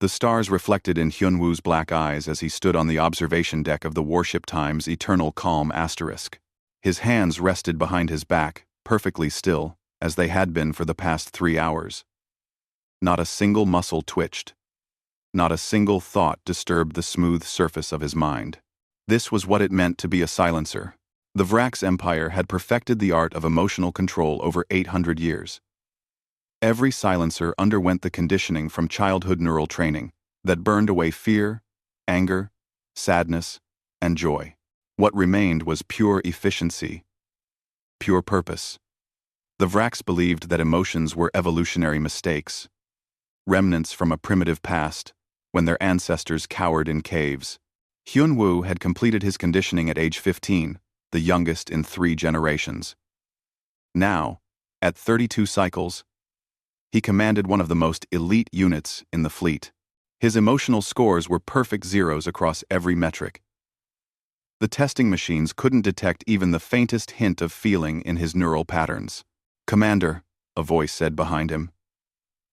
The stars reflected in Hyunwoo's black eyes as he stood on the observation deck of the Warship Time's Eternal Calm asterisk. His hands rested behind his back, perfectly still, as they had been for the past 3 hours. Not a single muscle twitched. Not a single thought disturbed the smooth surface of his mind. This was what it meant to be a silencer. The Vrax Empire had perfected the art of emotional control over 800 years. Every silencer underwent the conditioning from childhood neural training that burned away fear, anger, sadness, and joy. What remained was pure efficiency, pure purpose. The Vrax believed that emotions were evolutionary mistakes, remnants from a primitive past, when their ancestors cowered in caves. Hyunwoo had completed his conditioning at age 15, the youngest in 3 generations. Now, at 32 cycles, he commanded one of the most elite units in the fleet. His emotional scores were perfect zeros across every metric. The testing machines couldn't detect even the faintest hint of feeling in his neural patterns. "Commander," a voice said behind him.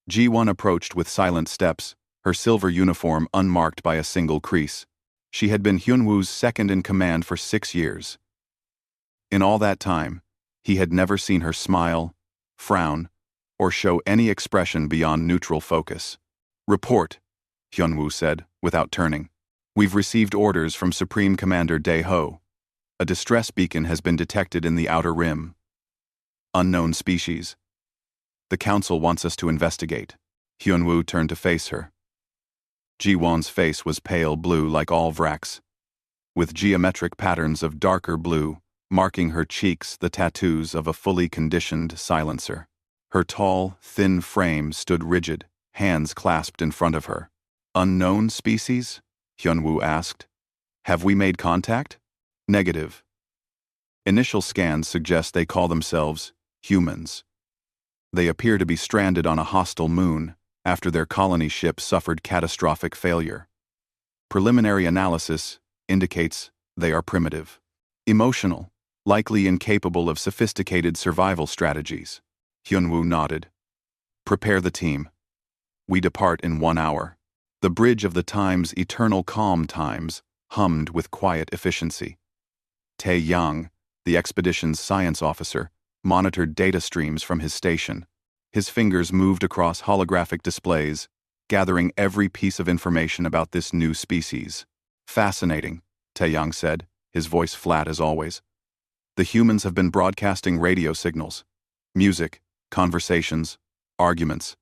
Ji-won approached with silent steps, her silver uniform unmarked by a single crease. She had been Hyunwoo's second in command for 6 years. In all that time, he had never seen her smile, frown, or show any expression beyond neutral focus. "Report," Hyunwoo said, without turning. "We've received orders from Supreme Commander Dae-ho. A distress beacon has been detected in the Outer Rim. Unknown species. The Council wants us to investigate." Hyunwoo turned to face her. Ji-won's face was pale blue like all Vrax, with geometric patterns of darker blue, marking her cheeks the tattoos of a fully conditioned silencer. Her tall, thin frame stood rigid, hands clasped in front of her. "Unknown species?" Hyunwoo asked. "Have we made contact?" "Negative. Initial scans suggest they call themselves humans. They appear to be stranded on a hostile moon after their colony ship suffered catastrophic failure. Preliminary analysis indicates they are primitive, emotional, likely incapable of sophisticated survival strategies." Hyunwoo nodded. "Prepare the team. We depart in 1 hour." The bridge of the Time's Eternal Calm times hummed with quiet efficiency. Tae-young, the expedition's science officer, monitored data streams from his station. His fingers moved across holographic displays, gathering every piece of information about this new species. "Fascinating," Tae-young said, his voice flat as always. "The humans have been broadcasting radio signals, music, conversations, arguments.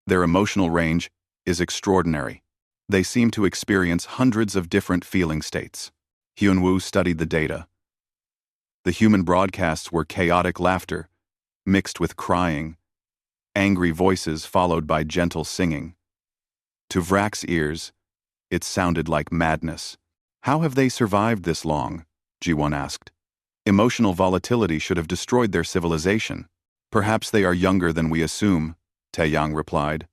Their emotional range is extraordinary. They seem to experience hundreds of different feeling states." Hyunwoo studied the data. The human broadcasts were chaotic laughter, mixed with crying, angry voices followed by gentle singing. To Vrax's ears, it sounded like madness. "How have they survived this long?" Ji-won asked. "Emotional volatility should have destroyed their civilization." "Perhaps they are younger than we assume," Tae-young replied.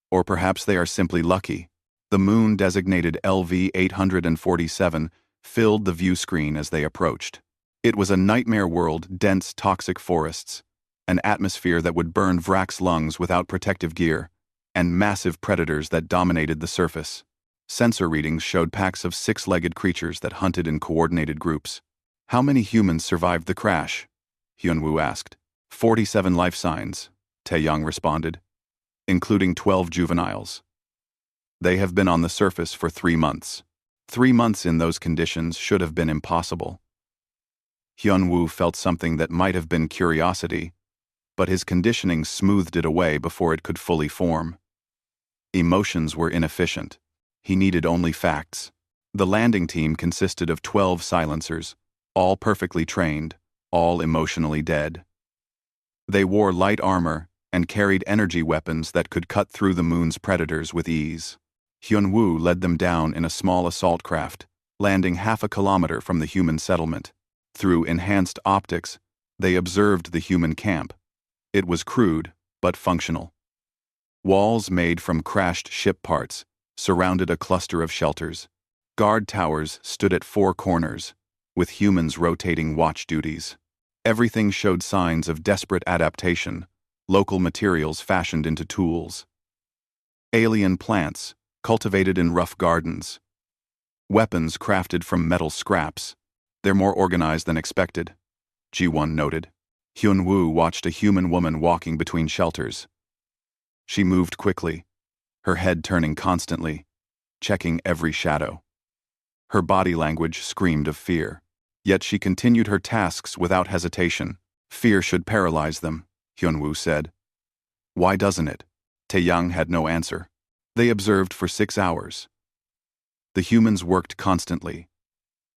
"Or perhaps they are simply lucky." The moon designated LV-847 filled the view screen as they approached. It was a nightmare world, dense toxic forests, an atmosphere that would burn Vrax's lungs without protective gear, and massive predators that dominated the surface. Sensor readings showed packs of 6-legged creatures that hunted in coordinated groups. "How many humans survived the crash?" Hyunwoo asked. 47 life signs, Tae-young responded, including 12 juveniles. They have been on the surface for 3 months. 3 months in those conditions should have been impossible. Hyunwoo felt something that might have been curiosity, but his conditioning smoothed it away before it could fully form. Emotions were inefficient. He needed only facts. The landing team consisted of 12 silencers, all perfectly trained, all emotionally dead. They wore light armor and carried energy weapons that could cut through the moon's predators with ease. Hyunwoo led them down in a small assault craft, landing half a kilometer from the human settlement. Through enhanced optics, they observed the human camp. It was crude, but functional. Walls made from crashed ship parts surrounded a cluster of shelters. Guard towers stood at 4 corners, with humans rotating watch duties. Everything showed signs of desperate adaptation, local materials fashioned into tools. Alien plants, cultivated in rough gardens. Weapons crafted from metal scraps. They're more organized than expected, Ji-won noted. Hyun-woo watched a human woman walking between shelters. She moved quickly, her head turning constantly, checking every shadow. Her body language screamed of fear. Yet she continued her tasks without hesitation. Fear should paralyze them, Hyun-woo said. Why doesn't it? Tae-young had no answer. They observed for 6 hours. The humans worked constantly,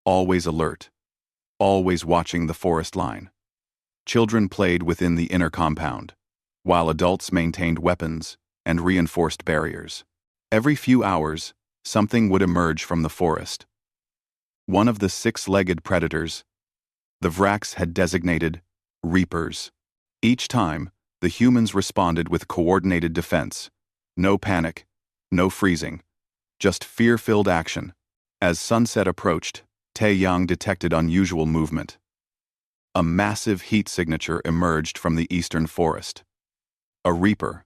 always alert, always watching the forest line. Children played within the inner compound, while adults maintained weapons and reinforced barriers. Every few hours, something would emerge from the forest. One of the 6-legged predators, the Vraks had designated Reapers. Each time, the humans responded with coordinated defense. No panic, no freezing, just fear-filled action. As sunset approached, Tae-young detected unusual movement. A massive heat signature emerged from the eastern forest. A Reaper,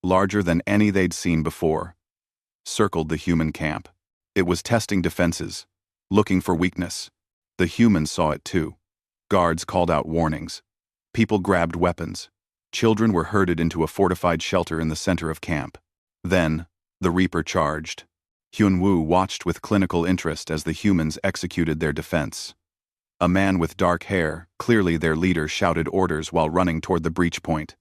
larger than any they'd seen before, circled the human camp. It was testing defenses, looking for weakness. The humans saw it too. Guards called out warnings. People grabbed weapons. Children were herded into a fortified shelter in the center of camp. Then, the Reaper charged. Hyun-woo watched with clinical interest as the humans executed their defense. A man with dark hair, clearly their leader, shouted orders while running toward the breach point.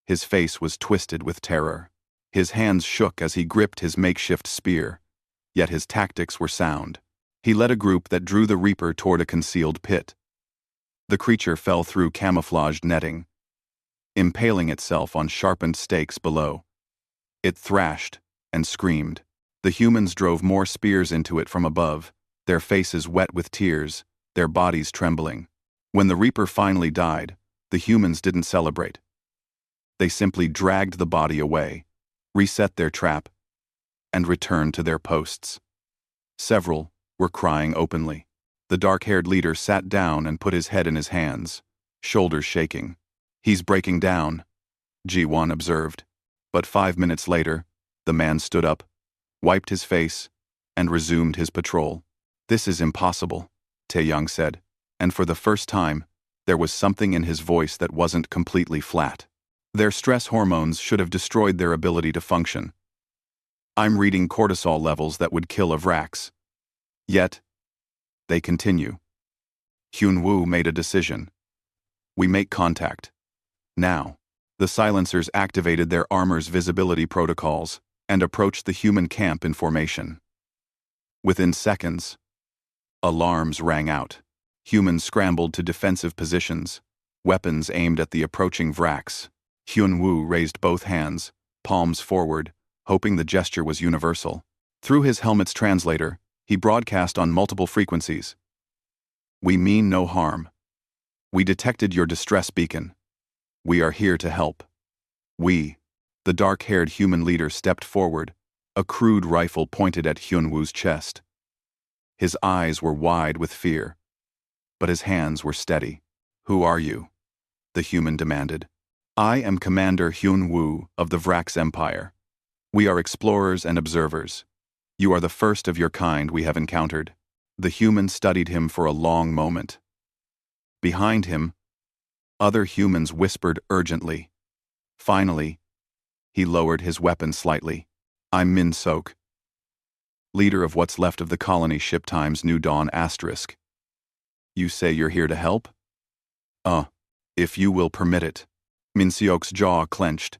His face was twisted with terror. His hands shook as he gripped his makeshift spear. Yet his tactics were sound. He led a group that drew the Reaper toward a concealed pit. The creature fell through camouflaged netting, impaling itself on sharpened stakes below. It thrashed and screamed. The humans drove more spears into it from above, their faces wet with tears, their bodies trembling. When the Reaper finally died, the humans didn't celebrate. They simply dragged the body away, reset their trap, and returned to their posts. Several were crying openly. The dark-haired leader sat down and put his head in his hands, shoulders shaking. He's breaking down, Ji-won observed. But 5 minutes later, the man stood up, wiped his face, and resumed his patrol. This is impossible, Tae-young said, and for the first time, there was something in his voice that wasn't completely flat. Their stress hormones should have destroyed their ability to function. I'm reading cortisol levels that would kill a Vrax. Yet, they continue. Hyun-woo made a decision. We make contact. Now. The silencers activated their armor's visibility protocols and approached the human camp in formation. Within seconds, alarms rang out. Humans scrambled to defensive positions, weapons aimed at the approaching Vrax. Hyun-woo raised both hands, palms forward, hoping the gesture was universal. Through his helmet's translator, he broadcast on multiple frequencies. We mean no harm. We detected your distress beacon. We are here to help. The dark-haired human leader stepped forward, a crude rifle pointed at Hyun-woo's chest. His eyes were wide with fear, but his hands were steady. Who are you? The human demanded. I am Commander Hyun-woo of the Vrax Empire. We are explorers and observers. You are the first of your kind we have encountered. The human studied him for a long moment. Behind him, other humans whispered urgently. Finally, he lowered his weapon slightly. I'm Min-sok, leader of what's left of the colony ship Times New Dawn ***. You say you're here to help? If you will permit it. Min-sok's jaw clenched.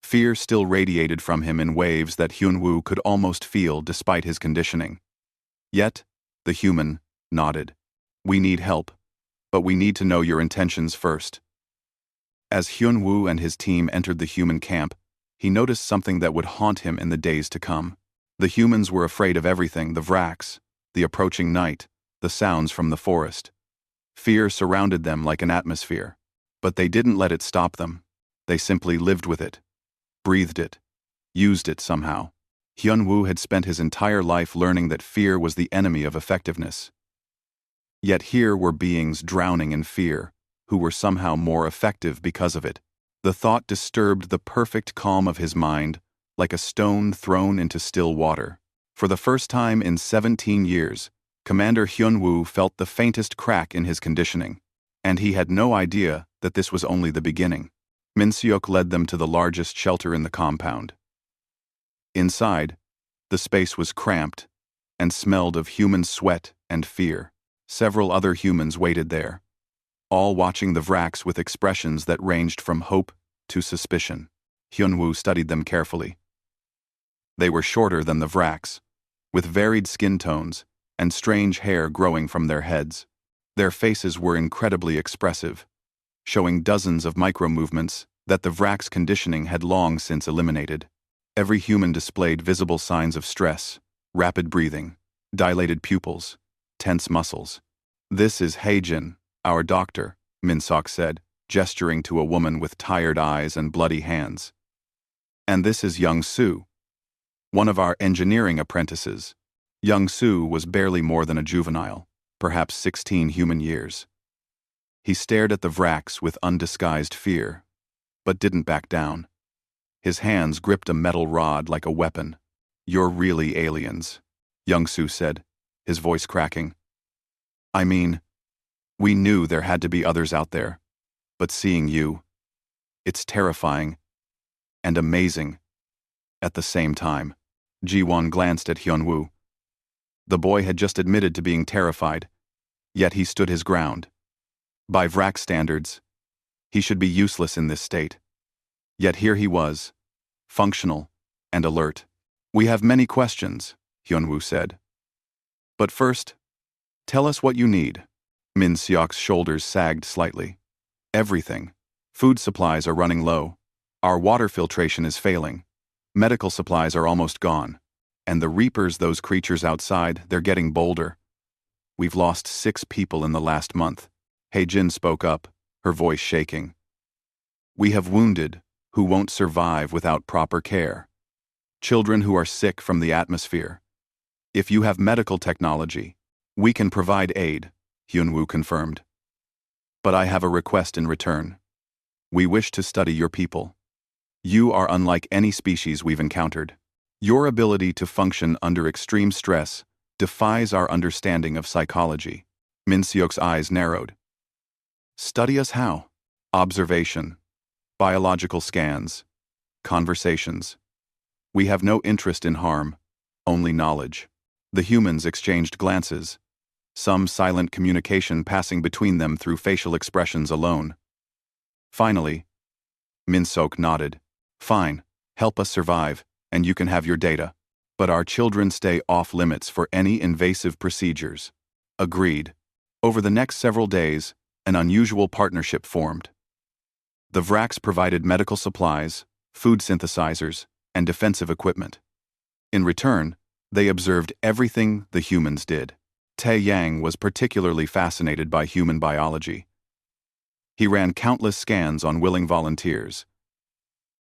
Fear still radiated from him in waves that Hyun-woo could almost feel despite his conditioning. Yet, the human nodded. We need help, but we need to know your intentions first. As Hyun-woo and his team entered the human camp, he noticed something that would haunt him in the days to come. The humans were afraid of everything: the Vrax, the approaching night, the sounds from the forest. Fear surrounded them like an atmosphere, but they didn't let it stop them. They simply lived with it, breathed it, used it somehow. Hyun-woo had spent his entire life learning that fear was the enemy of effectiveness. Yet here were beings drowning in fear, who were somehow more effective because of it. The thought disturbed the perfect calm of his mind, like a stone thrown into still water. For the first time in 17 years, Commander Hyunwoo felt the faintest crack in his conditioning, and he had no idea that this was only the beginning. Min-seok led them to the largest shelter in the compound. Inside, the space was cramped and smelled of human sweat and fear. Several other humans waited there, all watching the Vraks with expressions that ranged from hope to suspicion. Hyunwoo studied them carefully. They were shorter than the Vraks, with varied skin tones and strange hair growing from their heads. Their faces were incredibly expressive, showing dozens of micro-movements that the Vraks' conditioning had long since eliminated. Every human displayed visible signs of stress, rapid breathing, dilated pupils, tense muscles. "This is Haejin, our doctor," Min-seok said, gesturing to a woman with tired eyes and bloody hands. "And this is Young Soo, one of our engineering apprentices." Young Soo was barely more than a juvenile, perhaps 16 human years. He stared at the Vraks with undisguised fear, but didn't back down. His hands gripped a metal rod like a weapon. "You're really aliens," Young Soo said, his voice cracking. "I mean, we knew there had to be others out there, but seeing you, it's terrifying and amazing at the same time." Ji-won glanced at Hyunwoo. The boy had just admitted to being terrified, yet he stood his ground. By Vrak standards, he should be useless in this state. Yet here he was, functional and alert. "We have many questions," Hyunwoo said. "But first, tell us what you need." Min-seok's shoulders sagged slightly. "Everything. Food supplies are running low. Our water filtration is failing. Medical supplies are almost gone. And the Reapers, those creatures outside, they're getting bolder. We've lost 6 people in the last month." Haejin spoke up, her voice shaking. "We have wounded who won't survive without proper care. Children who are sick from the atmosphere. If you have medical technology, we can provide aid," Hyunwoo confirmed. "But I have a request in return. We wish to study your people. You are unlike any species we've encountered. Your ability to function under extreme stress defies our understanding of psychology." Min-seok's eyes narrowed. "Study us how?" "Observation, biological scans, conversations. We have no interest in harm, only knowledge." The humans exchanged glances, some silent communication passing between them through facial expressions alone. Finally, Min-seok nodded. "Fine, help us survive, and you can have your data. But our children stay off-limits for any invasive procedures." Agreed. Over the next several days, an unusual partnership formed. The Vraks provided medical supplies, food synthesizers, and defensive equipment. In return, they observed everything the humans did. Tae Yang was particularly fascinated by human biology. He ran countless scans on willing volunteers,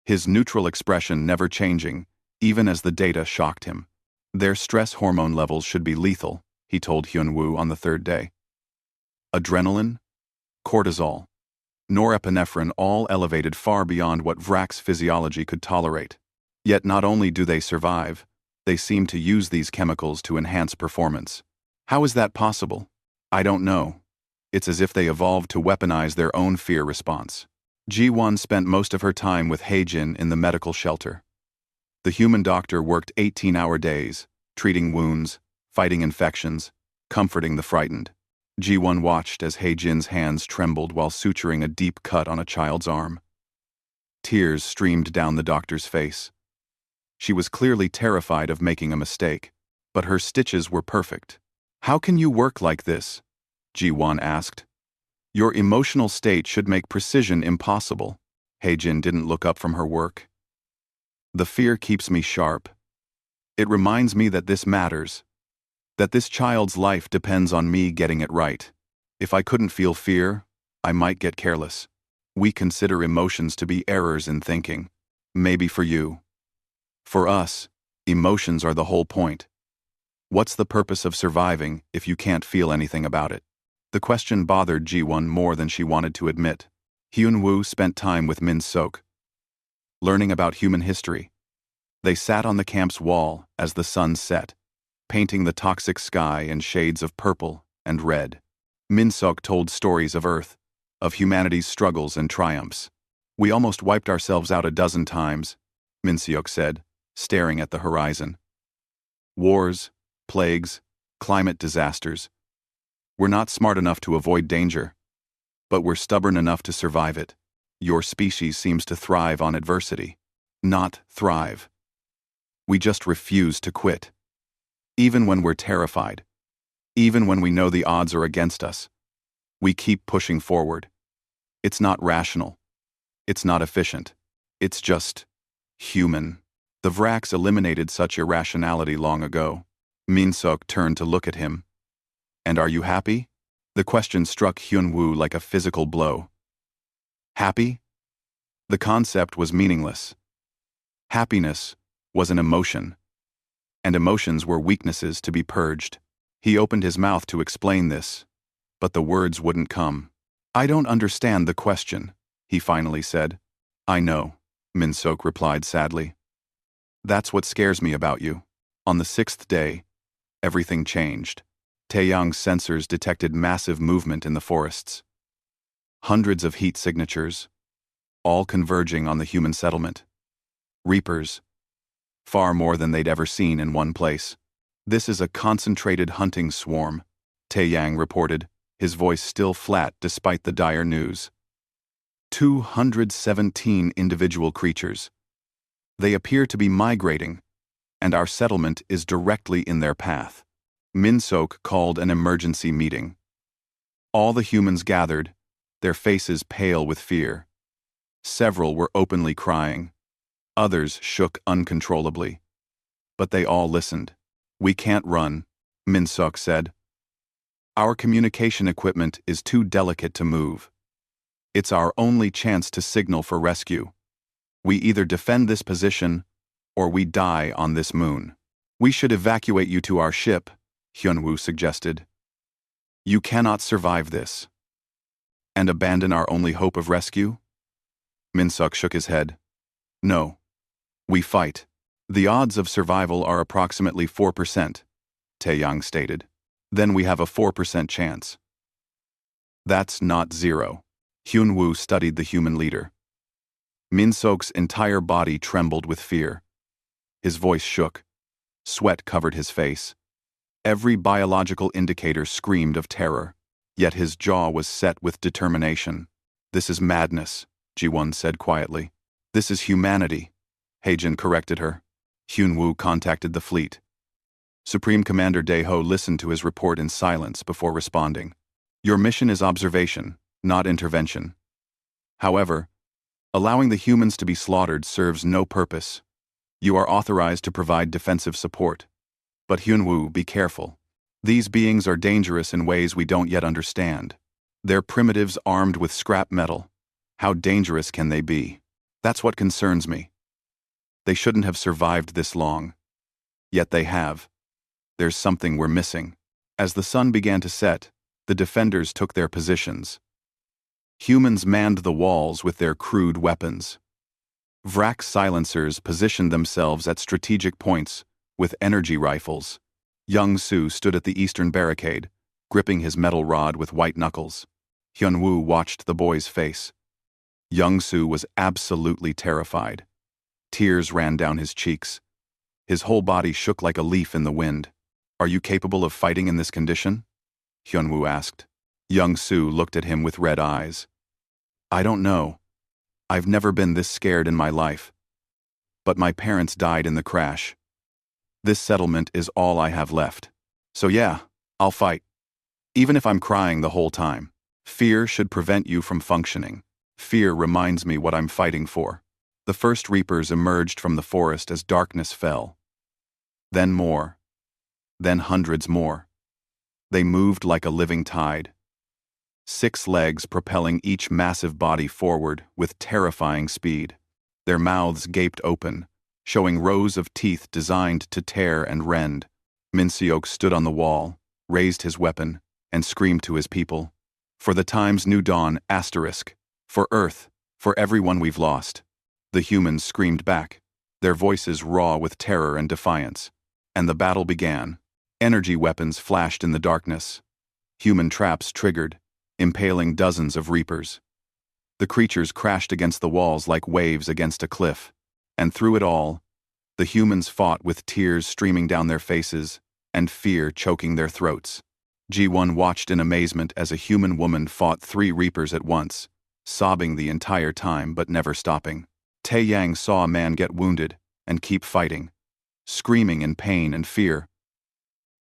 his neutral expression never changing, even as the data shocked him. "Their stress hormone levels should be lethal," he told Hyunwoo on the 3rd day. "Adrenaline, cortisol, norepinephrine all elevated far beyond what Vrak's physiology could tolerate. Yet not only do they survive, they seem to use these chemicals to enhance performance. How is that possible? I don't know. It's as if they evolved to weaponize their own fear response." Ji-won spent most of her time with Haejin in the medical shelter. The human doctor worked 18-hour days, treating wounds, fighting infections, comforting the frightened. Ji-won watched as Haejin's hands trembled while suturing a deep cut on a child's arm. Tears streamed down the doctor's face. She was clearly terrified of making a mistake, but her stitches were perfect. "How can you work like this?" Ji-won asked. "Your emotional state should make precision impossible." Haejin didn't look up from her work. "The fear keeps me sharp. It reminds me that this matters, that this child's life depends on me getting it right. If I couldn't feel fear, I might get careless. We consider emotions to be errors in thinking. Maybe for you. For us, emotions are the whole point. What's the purpose of surviving if you can't feel anything about it?" The question bothered Ji-won more than she wanted to admit. Hyunwoo spent time with Min-seok, learning about human history, They sat on the camp's wall as the sun set, painting the toxic sky in shades of purple and red. Minsok told stories of Earth, of humanity's struggles and triumphs. We almost wiped ourselves out a dozen times, Minseok said, staring at the horizon. Wars, plagues, climate disasters. We're not smart enough to avoid danger, but we're stubborn enough to survive it. Your species seems to thrive on adversity, not thrive. We just refuse to quit. Even when we're terrified, even when we know the odds are against us, we keep pushing forward. It's not rational. It's not efficient. It's just human. The Vraks eliminated such irrationality long ago. Minsok turned to look at him. And are you happy? The question struck Hyunwoo like a physical blow. Happy? The concept was meaningless. Happiness was an emotion, and emotions were weaknesses to be purged. He opened his mouth to explain this, but the words wouldn't come. I don't understand the question, he finally said. I know, Minsok replied sadly. That's what scares me about you. On the 6th day, everything changed. Taeyang's sensors detected massive movement in the forests. Hundreds of heat signatures, all converging on the human settlement. Reapers, far more than they'd ever seen in one place. This is a concentrated hunting swarm, Taeyang reported, his voice still flat despite the dire news. 217 individual creatures. They appear to be migrating, and our settlement is directly in their path. Minsok called an emergency meeting. All the humans gathered, their faces pale with fear. Several were openly crying. Others shook uncontrollably. But they all listened. We can't run, Minsok said. Our communication equipment is too delicate to move. It's our only chance to signal for rescue. We either defend this position, or we die on this moon. We should evacuate you to our ship, Hyunwoo suggested. You cannot survive this. And abandon our only hope of rescue? Minsok shook his head. No. We fight. The odds of survival are approximately 4%, Taeyang stated. Then we have a 4% chance. That's not zero. Hyunwoo studied the human leader. Minsok's entire body trembled with fear. His voice shook. Sweat covered his face. Every biological indicator screamed of terror, yet his jaw was set with determination. This is madness, Ji-won said quietly. This is humanity, Haejin corrected her. Hyunwoo contacted the fleet. Supreme Commander Daeho listened to his report in silence before responding. Your mission is observation, not intervention. However, allowing the humans to be slaughtered serves no purpose. You are authorized to provide defensive support. But Hyunwoo, be careful. These beings are dangerous in ways we don't yet understand. They're primitives armed with scrap metal. How dangerous can they be? That's what concerns me. They shouldn't have survived this long. Yet they have. There's something we're missing. As the sun began to set, the defenders took their positions. Humans manned the walls with their crude weapons. Vrak silencers positioned themselves at strategic points with energy rifles. Young-soo stood at the eastern barricade, gripping his metal rod with white knuckles. Hyunwoo watched the boy's face. Young-soo was absolutely terrified. Tears ran down his cheeks. His whole body shook like a leaf in the wind. Are you capable of fighting in this condition? Hyunwoo asked. Young-soo looked at him with red eyes. I don't know. I've never been this scared in my life. But my parents died in the crash. This settlement is all I have left. So yeah, I'll fight. Even if I'm crying the whole time. Fear should prevent you from functioning. Fear reminds me what I'm fighting for. The first reapers emerged from the forest as darkness fell. Then more. Then hundreds more. They moved like a living tide. 6 legs propelling each massive body forward with terrifying speed. Their mouths gaped open, showing rows of teeth designed to tear and rend. Minseok stood on the wall, raised his weapon, and screamed to his people. For the time's new dawn, *. For Earth, for everyone we've lost. The humans screamed back. their voices raw with terror and defiance. And the battle began. Energy weapons flashed in the darkness. Human traps triggered, impaling dozens of reapers. The creatures crashed against the walls like waves against a cliff. And through it all, the humans fought with tears streaming down their faces and fear choking their throats. G1 watched in amazement as a human woman fought 3 reapers at once, sobbing the entire time but never stopping. Taeyang saw a man get wounded and keep fighting, screaming in pain and fear,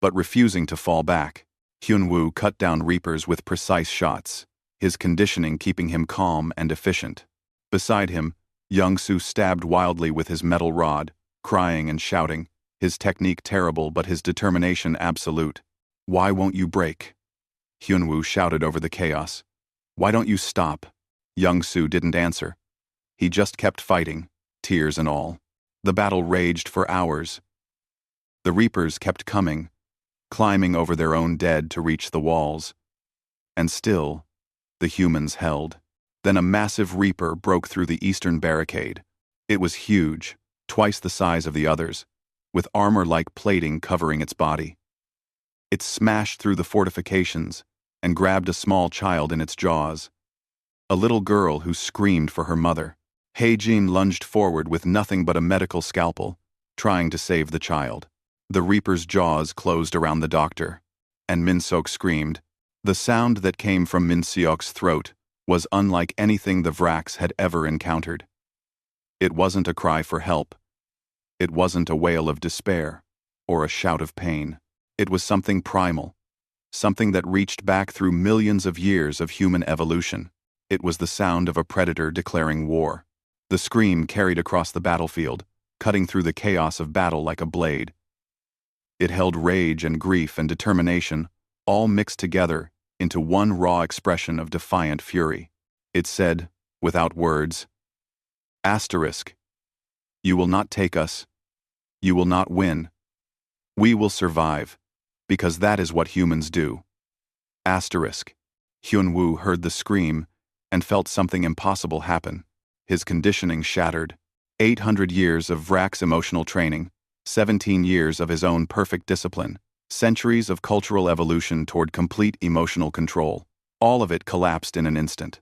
but refusing to fall back. Hyunwoo cut down reapers with precise shots, his conditioning keeping him calm and efficient. Beside him, Young-soo stabbed wildly with his metal rod, crying and shouting, his technique terrible but his determination absolute. "Why won't you break?" Hyunwoo shouted over the chaos. "Why don't you stop?" Young-soo didn't answer. He just kept fighting, tears and all. The battle raged for hours. The reapers kept coming, climbing over their own dead to reach the walls. And still, the humans held. Then a massive reaper broke through the eastern barricade. It was huge, twice the size of the others, with armor-like plating covering its body. It smashed through the fortifications and grabbed a small child in its jaws. A little girl who screamed for her mother. Haejin lunged forward with nothing but a medical scalpel, trying to save the child. The reaper's jaws closed around the doctor, and Min-seok screamed. The sound that came from Min-seok's throat was unlike anything the Vraks had ever encountered. It wasn't a cry for help. It wasn't a wail of despair, or a shout of pain. It was something primal, something that reached back through millions of years of human evolution. It was the sound of a predator declaring war. The scream carried across the battlefield, cutting through the chaos of battle like a blade. It held rage and grief and determination, all mixed together into one raw expression of defiant fury. It said, without words, "Asterisk. You will not take us. You will not win. We will survive, because that is what humans do." Asterisk. Hyunwoo heard the scream and felt something impossible happen. His conditioning shattered. 800 years of Vrak's emotional training, 17 years of his own perfect discipline, centuries of cultural evolution toward complete emotional control. All of it collapsed in an instant.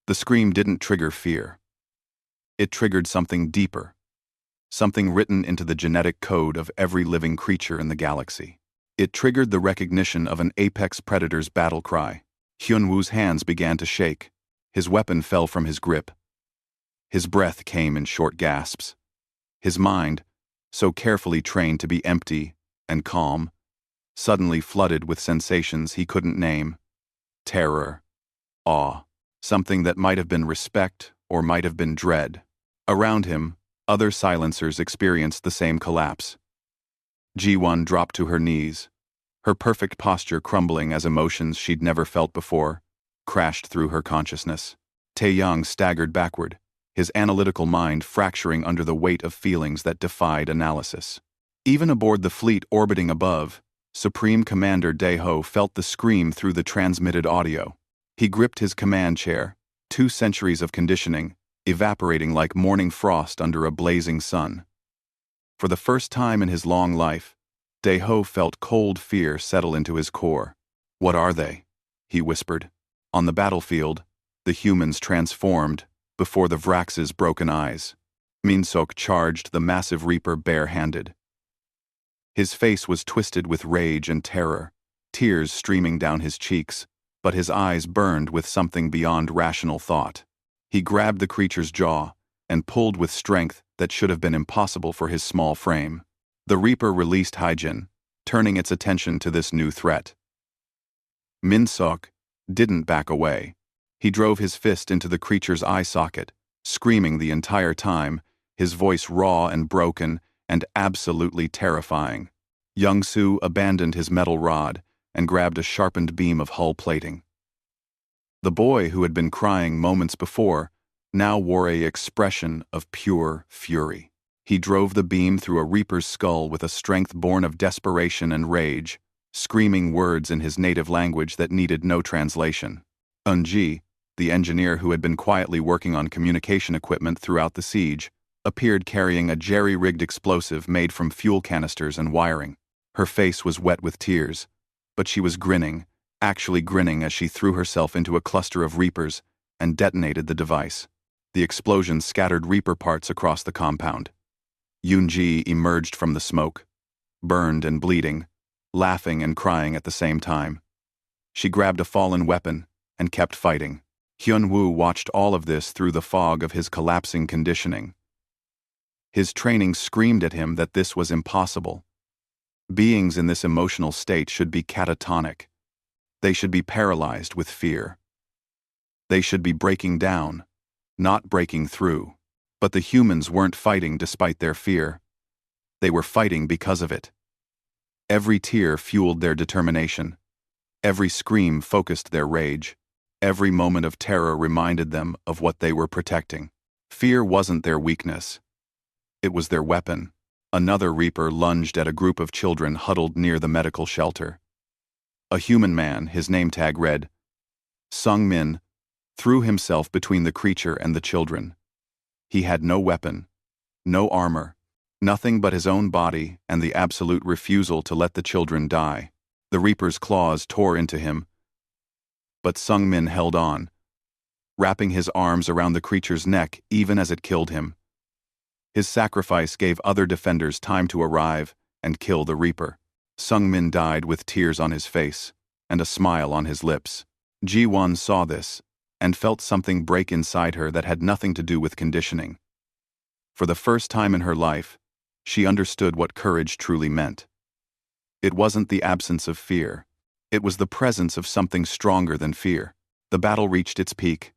The scream didn't trigger fear. It triggered something deeper, something written into the genetic code of every living creature in the galaxy. It triggered the recognition of an apex predator's battle cry. Hyunwoo's hands began to shake. His weapon fell from his grip. His breath came in short gasps. His mind, so carefully trained to be empty and calm, suddenly flooded with sensations he couldn't name. Terror, awe, something that might have been respect or might have been dread. Around him, other silencers experienced the same collapse. Ji-won dropped to her knees, her perfect posture crumbling as emotions she'd never felt before crashed through her consciousness. Taeyang staggered backward, his analytical mind fracturing under the weight of feelings that defied analysis. Even aboard the fleet orbiting above, Supreme Commander Daeho felt the scream through the transmitted audio. He gripped his command chair, 2 centuries of conditioning, evaporating like morning frost under a blazing sun. For the first time in his long life, Daeho felt cold fear settle into his core. "What are they?" he whispered. On the battlefield, the humans transformed before the Vrax's broken eyes. Min-seok charged the massive reaper bare-handed. His face was twisted with rage and terror, tears streaming down his cheeks, but his eyes burned with something beyond rational thought. He grabbed the creature's jaw and pulled with strength that should have been impossible for his small frame. The reaper released Haejin, turning its attention to this new threat. Min-seok didn't back away. He drove his fist into the creature's eye socket, screaming the entire time, his voice raw and broken and absolutely terrifying. Young-soo abandoned his metal rod and grabbed a sharpened beam of hull plating. The boy who had been crying moments before now wore an expression of pure fury. He drove the beam through a reaper's skull with a strength born of desperation and rage, screaming words in his native language that needed no translation. Eun-ji, the engineer who had been quietly working on communication equipment throughout the siege, appeared carrying a jerry-rigged explosive made from fuel canisters and wiring. Her face was wet with tears, but she was grinning, actually grinning as she threw herself into a cluster of Reapers and detonated the device. The explosion scattered Reaper parts across the compound. Yoonji emerged from the smoke, burned and bleeding, laughing and crying at the same time. She grabbed a fallen weapon and kept fighting. Hyunwoo watched all of this through the fog of his collapsing conditioning. His training screamed at him that this was impossible. Beings in this emotional state should be catatonic. They should be paralyzed with fear. They should be breaking down, not breaking through. But the humans weren't fighting despite their fear. They were fighting because of it. Every tear fueled their determination. Every scream focused their rage. Every moment of terror reminded them of what they were protecting. Fear wasn't their weakness. It was their weapon. Another Reaper lunged at a group of children huddled near the medical shelter. A human man, his name tag read, Sung Min, threw himself between the creature and the children. He had no weapon, no armor, nothing but his own body and the absolute refusal to let the children die. The Reaper's claws tore into him, but Sung Min held on, wrapping his arms around the creature's neck even as it killed him. His sacrifice gave other defenders time to arrive and kill the Reaper. Sung Min died with tears on his face and a smile on his lips. Ji-won saw this and felt something break inside her that had nothing to do with conditioning. For the first time in her life, she understood what courage truly meant. It wasn't the absence of fear. It was the presence of something stronger than fear. The battle reached its peak.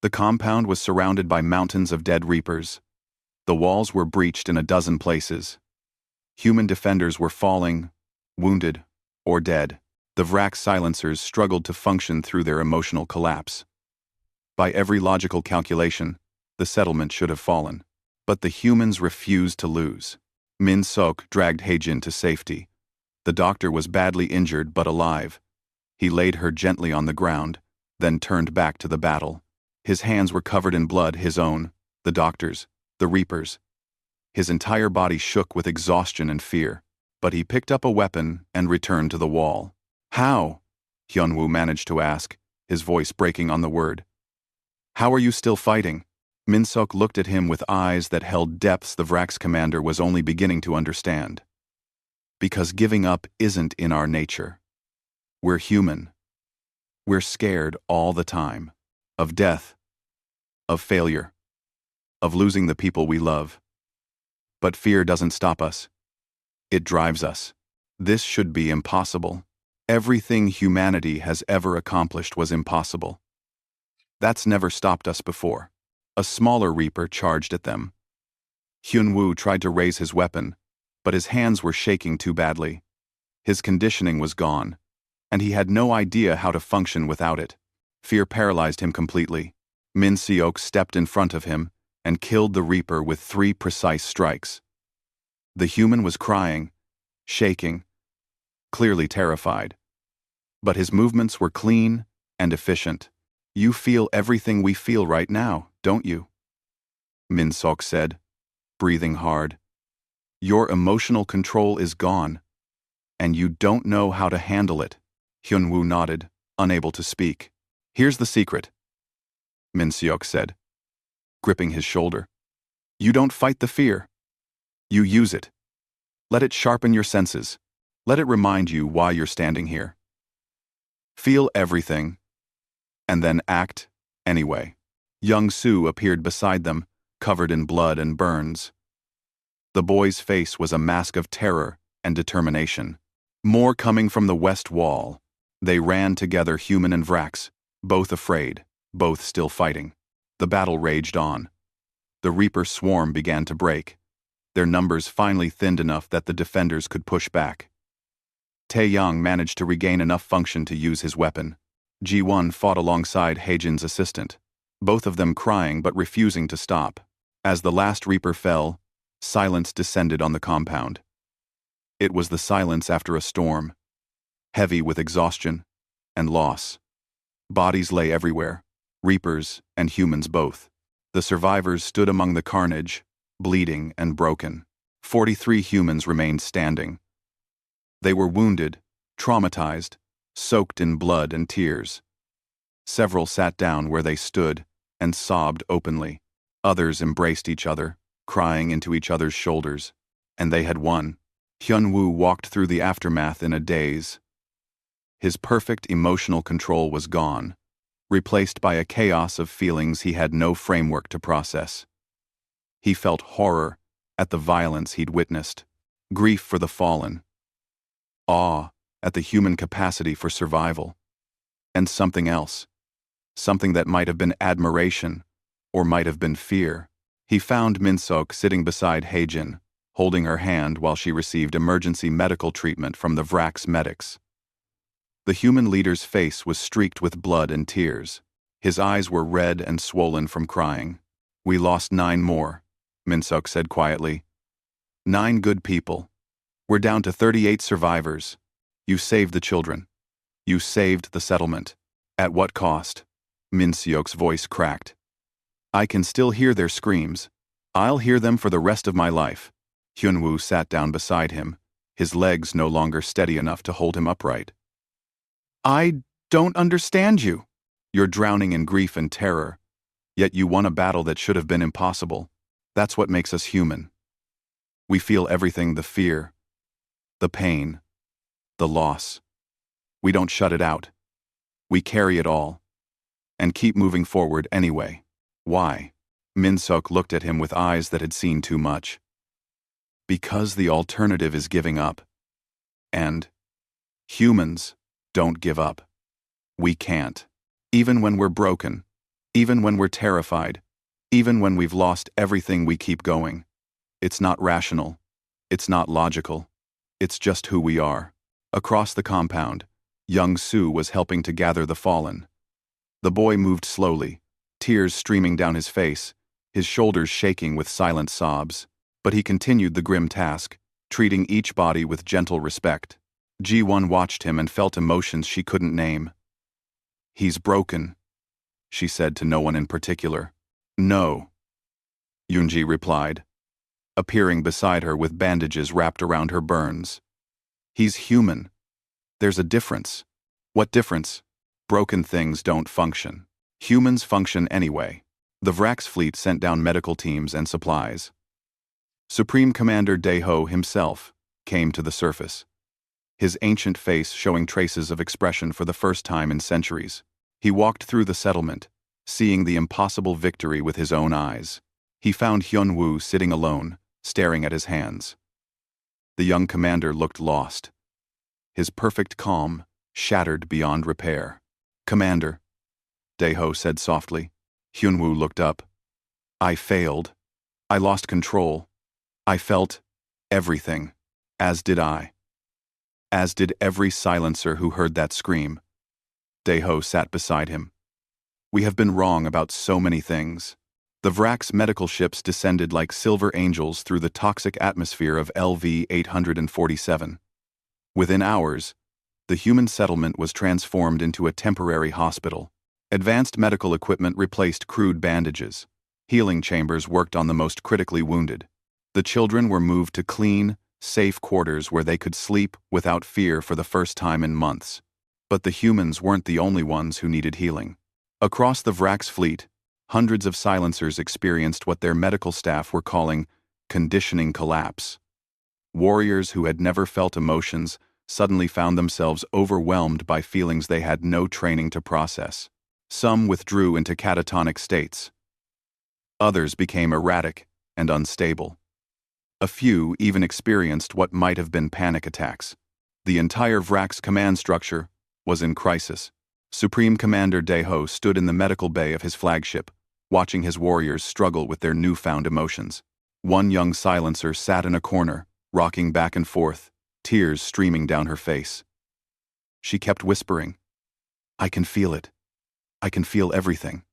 The compound was surrounded by mountains of dead Reapers. The walls were breached in a dozen places. Human defenders were falling, wounded, or dead. The Vrak silencers struggled to function through their emotional collapse. By every logical calculation, the settlement should have fallen. But the humans refused to lose. Min Sok dragged Haejin to safety. The doctor was badly injured but alive. He laid her gently on the ground, then turned back to the battle. His hands were covered in blood, his own, the doctor's, the Reaper's. His entire body shook with exhaustion and fear. But he picked up a weapon and returned to the wall. How? Hyunwoo managed to ask, his voice breaking on the word. How are you still fighting? Min-sok looked at him with eyes that held depths the Vrak's commander was only beginning to understand. Because giving up isn't in our nature. We're human. We're scared all the time. Of death. Of failure. Of losing the people we love. But fear doesn't stop us. It drives us. This should be impossible. Everything humanity has ever accomplished was impossible. That's never stopped us before. A smaller Reaper charged at them. Hyunwoo tried to raise his weapon, but his hands were shaking too badly. His conditioning was gone, and he had no idea how to function without it. Fear paralyzed him completely. Min Seok stepped in front of him and killed the Reaper with 3 precise strikes. The human was crying, shaking, clearly terrified. But his movements were clean and efficient. You feel everything we feel right now, don't you? Min Sok said, breathing hard. Your emotional control is gone, and you don't know how to handle it. Hyunwoo nodded, unable to speak. Here's the secret, Min Seok said, gripping his shoulder. You don't fight the fear. You use it. Let it sharpen your senses. Let it remind you why you're standing here. Feel everything, and then act anyway. Young Soo appeared beside them, covered in blood and burns. The boy's face was a mask of terror and determination. More coming from the west wall. They ran together, human and Vraks, both afraid, both still fighting. The battle raged on. The Reaper swarm began to break. Their numbers finally thinned enough that the defenders could push back. Taeyang managed to regain enough function to use his weapon. Ji-won fought alongside Haejin's assistant, both of them crying but refusing to stop. As the last Reaper fell, silence descended on the compound. It was the silence after a storm, heavy with exhaustion and loss. Bodies lay everywhere, Reapers and humans both. The survivors stood among the carnage, bleeding and broken. 43 humans remained standing. They were wounded, traumatized, soaked in blood and tears. Several sat down where they stood and sobbed openly. Others embraced each other, crying into each other's shoulders. And they had won. Hyun-woo walked through the aftermath in a daze. His perfect emotional control was gone, replaced by a chaos of feelings he had no framework to process. He felt horror at the violence he'd witnessed, grief for the fallen, awe at the human capacity for survival, and something else, something that might have been admiration or might have been fear. He found Min-seok sitting beside Haejin, holding her hand while she received emergency medical treatment from the Vrax medics. The human leader's face was streaked with blood and tears. His eyes were red and swollen from crying. "We lost 9 more," Min-seok said quietly. 9 good people. We're down to 38 survivors. You saved the children. You saved the settlement. At what cost? Min-seok's voice cracked. I can still hear their screams. I'll hear them for the rest of my life. Hyun-woo sat down beside him, his legs no longer steady enough to hold him upright. I don't understand you. You're drowning in grief and terror, yet you won a battle that should have been impossible. That's what makes us human. We feel everything, the fear, the pain, the loss. We don't shut it out. We carry it all, and keep moving forward anyway. Why? Min-seok looked at him with eyes that had seen too much. Because the alternative is giving up. And humans don't give up. We can't. Even when we're broken, even when we're terrified, even when we've lost everything, we keep going. It's not rational. It's not logical. It's just who we are. Across the compound, young Soo was helping to gather the fallen. The boy moved slowly, tears streaming down his face, his shoulders shaking with silent sobs. But he continued the grim task, treating each body with gentle respect. Ji-won watched him and felt emotions she couldn't name. He's broken, she said to no one in particular. No, Yoonji replied, appearing beside her with bandages wrapped around her burns. He's human. There's a difference. What difference? Broken things don't function. Humans function anyway. The Vrax fleet sent down medical teams and supplies. Supreme Commander Dae-ho himself came to the surface, his ancient face showing traces of expression for the first time in centuries. He walked through the settlement, seeing the impossible victory with his own eyes. He found Hyun-woo sitting alone, staring at his hands. The young commander looked lost, his perfect calm shattered beyond repair. Commander, Dae-ho said softly. Hyun-woo looked up. I failed. I lost control. I felt everything, as did I. As did every silencer who heard that scream. Dae-ho sat beside him. We have been wrong about so many things. The Vrax medical ships descended like silver angels through the toxic atmosphere of LV-847. Within hours, the human settlement was transformed into a temporary hospital. Advanced medical equipment replaced crude bandages. Healing chambers worked on the most critically wounded. The children were moved to clean, safe quarters where they could sleep without fear for the first time in months. But the humans weren't the only ones who needed healing. Across the Vrax fleet, hundreds of silencers experienced what their medical staff were calling conditioning collapse. Warriors who had never felt emotions suddenly found themselves overwhelmed by feelings they had no training to process. Some withdrew into catatonic states. Others became erratic and unstable. A few even experienced what might have been panic attacks. The entire Vrax command structure was in crisis. Supreme Commander Dae-ho stood in the medical bay of his flagship, watching his warriors struggle with their newfound emotions. One young silencer sat in a corner, rocking back and forth, tears streaming down her face. She kept whispering, I can feel it. I can feel everything.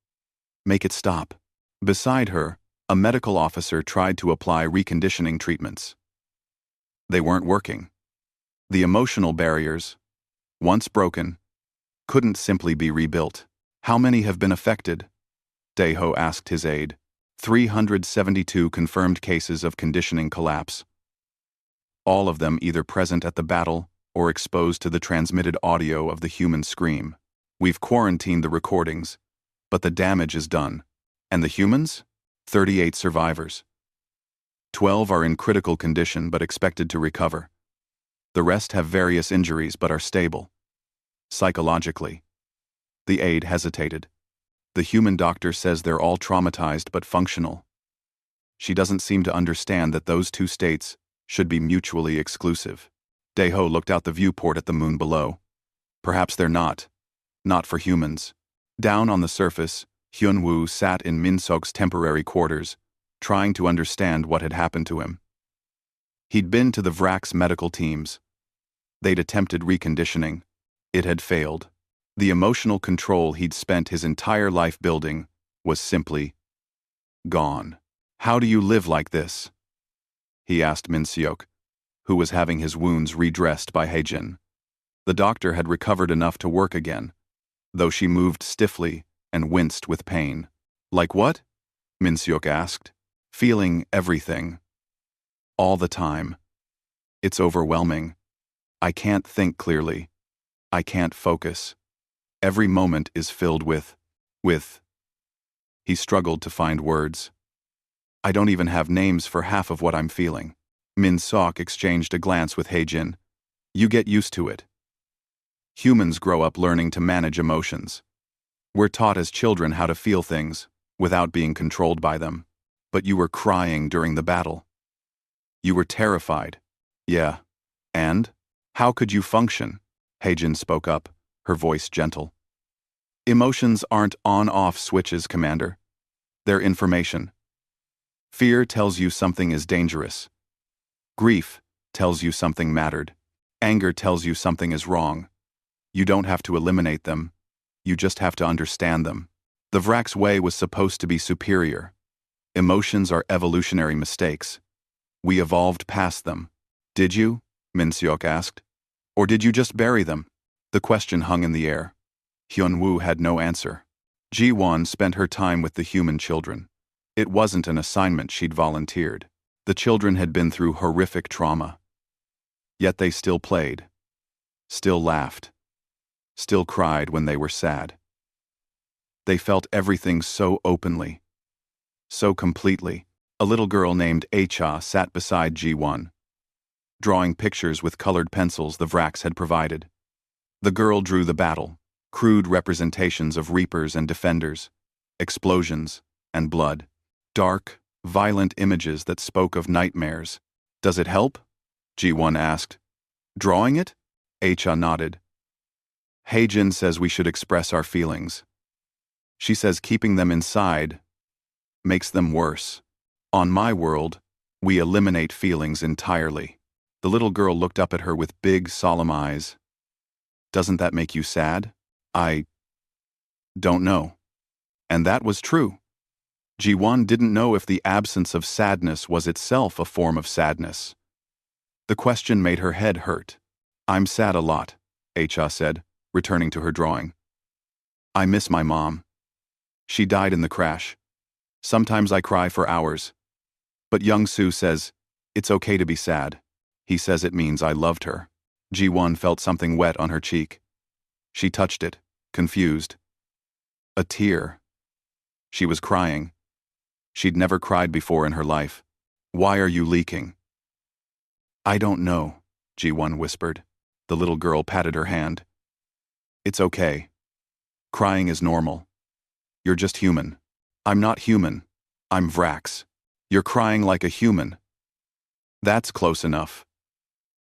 Make it stop. Beside her, a medical officer tried to apply reconditioning treatments. They weren't working. The emotional barriers, once broken, couldn't simply be rebuilt. How many have been affected? Dae-ho asked his aide. 372 confirmed cases of conditioning collapse. All of them either present at the battle or exposed to the transmitted audio of the human scream. We've quarantined the recordings, but the damage is done. And the humans? 38 survivors. 12 are in critical condition but expected to recover. The rest have various injuries but are stable. Psychologically. The aide hesitated. The human doctor says they're all traumatized but functional. She doesn't seem to understand that those two states should be mutually exclusive. Daeho looked out the viewport at the moon below. Perhaps they're not. Not for humans. Down on the surface, Hyunwoo sat in Min-sok's temporary quarters, trying to understand what had happened to him. He'd been to the Vrak's medical teams. They'd attempted reconditioning. It had failed. The emotional control he'd spent his entire life building was simply gone. How do you live like this? He asked Min-seok, who was having his wounds redressed by Haejin. The doctor had recovered enough to work again, though she moved stiffly and winced with pain. Like what? Min-seok asked. Feeling everything. All the time. It's overwhelming. I can't think clearly. I can't focus. Every moment is filled with. He struggled to find words. I don't even have names for half of what I'm feeling. Min-seok exchanged a glance with Haejin. You get used to it. Humans grow up learning to manage emotions. We're taught as children how to feel things, without being controlled by them. But you were crying during the battle. You were terrified. Yeah. And? How could you function? Haejin spoke up, her voice gentle. Emotions aren't on-off switches, Commander. They're information. Fear tells you something is dangerous. Grief tells you something mattered. Anger tells you something is wrong. You don't have to eliminate them. You just have to understand them. The Vrak's way was supposed to be superior. Emotions are evolutionary mistakes. We evolved past them. Did you? Min-seok asked. Or did you just bury them? The question hung in the air. Hyunwoo had no answer. Ji-won spent her time with the human children. It wasn't an assignment she'd volunteered. The children had been through horrific trauma. Yet they still played. Still laughed. Still cried when they were sad. They felt everything so openly. So completely. A little girl named Acha sat beside Ji-won, drawing pictures with colored pencils the Vraks had provided. The girl drew the battle, crude representations of reapers and defenders, explosions and blood. Dark, violent images that spoke of nightmares. Does it help? Ji-won asked. Drawing it? Acha nodded. Haejin says we should express our feelings. She says keeping them inside makes them worse. On my world, we eliminate feelings entirely. The little girl looked up at her with big, solemn eyes. Doesn't that make you sad? I don't know. And that was true. Ji-won didn't know if the absence of sadness was itself a form of sadness. The question made her head hurt. I'm sad a lot, Acha said, returning to her drawing. I miss my mom. She died in the crash. Sometimes I cry for hours. But Young-soo says, it's okay to be sad. He says it means I loved her. Ji-won felt something wet on her cheek. She touched it, confused. A tear. She was crying. She'd never cried before in her life. Why are you leaking? I don't know, Ji-won whispered. The little girl patted her hand. It's okay. Crying is normal. You're just human. I'm not human. I'm Vrax. You're crying like a human. That's close enough.